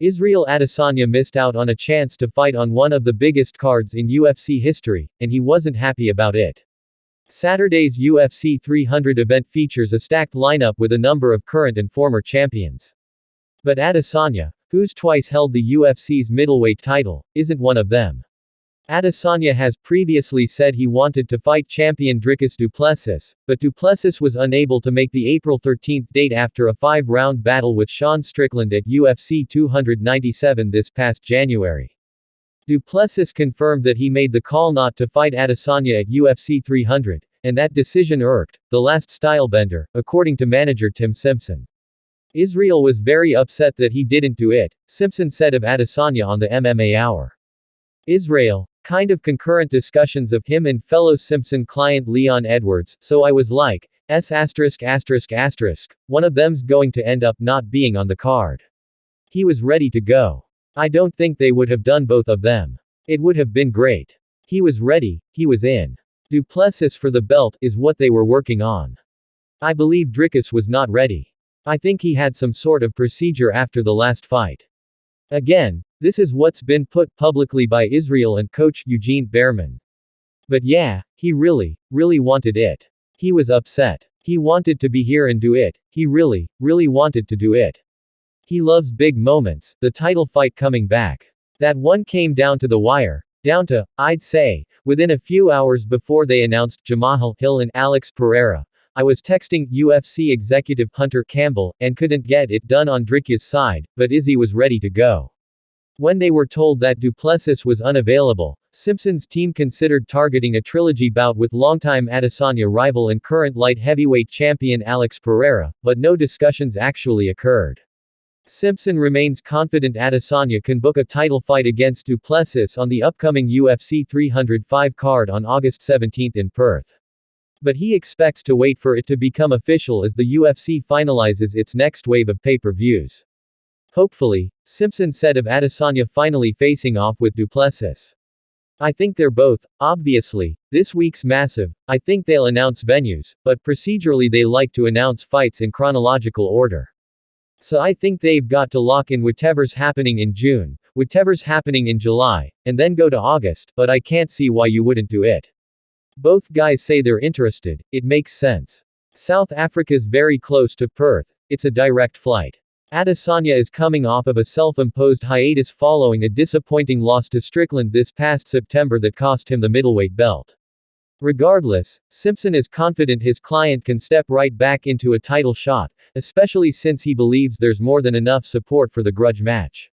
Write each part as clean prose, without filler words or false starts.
Israel Adesanya missed out on a chance to fight on one of the biggest cards in UFC history, and he wasn't happy about it. Saturday's UFC 300 event features a stacked lineup with a number of current and former champions. But Adesanya, who's twice held the UFC's middleweight title, isn't one of them. Adesanya has previously said he wanted to fight champion Dricus du Plessis, but du Plessis was unable to make the April 13 date after a 5-round battle with Sean Strickland at UFC 297 this past January. Du Plessis confirmed that he made the call not to fight Adesanya at UFC 300, and that decision irked the Last Stylebender, according to manager Tim Simpson. Israel was very upset that he didn't do it, Simpson said of Adesanya on the MMA Hour. Israel, kind of concurrent discussions of him and fellow Simpson client Leon Edwards, so I was like, one of them's going to end up not being on the card. He was ready to go. I don't think they would have done both of them. It would have been great. He was ready, he was in. Du Plessis for the belt is what they were working on. I believe Dricus was not ready. I think he had some sort of procedure after the last fight. Again, this is what's been put publicly by Israel and coach Eugene Behrman. But yeah, he really wanted it. He was upset. He wanted to be here and do it. He really wanted to do it. He loves big moments, the title fight coming back. That one came down to the wire. Down to, I'd say, within a few hours before they announced Jamahal Hill and Alex Pereira. I was texting UFC executive Hunter Campbell, and couldn't get it done on Dricus' side, but Izzy was ready to go. When they were told that du Plessis was unavailable, Simpson's team considered targeting a trilogy bout with longtime Adesanya rival and current light heavyweight champion Alex Pereira, but no discussions actually occurred. Simpson remains confident Adesanya can book a title fight against du Plessis on the upcoming UFC 305 card on August 17 in Perth. But he expects to wait for it to become official as the UFC finalizes its next wave of pay-per-views. Hopefully, Simpson said of Adesanya finally facing off with du Plessis. I think they're both, obviously, this week's massive. I think they'll announce venues, but procedurally they like to announce fights in chronological order. So I think they've got to lock in whatever's happening in June, whatever's happening in July, and then go to August, but I can't see why you wouldn't do it. Both guys say they're interested, it makes sense. South Africa's very close to Perth, it's a direct flight. Adesanya is coming off of a self-imposed hiatus following a disappointing loss to Strickland this past September that cost him the middleweight belt. Regardless, Simpson is confident his client can step right back into a title shot, especially since he believes there's more than enough support for the grudge match.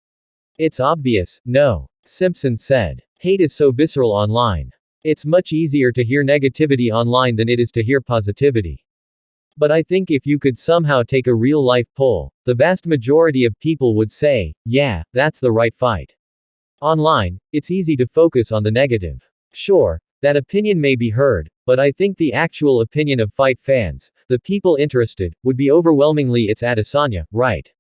It's obvious, no, Simpson said. Hate is so visceral online. It's much easier to hear negativity online than it is to hear positivity. But I think if you could somehow take a real-life poll, the vast majority of people would say, yeah, that's the right fight. Online, it's easy to focus on the negative. Sure, that opinion may be heard, but I think the actual opinion of fight fans, the people interested, would be overwhelmingly it's Adesanya, right?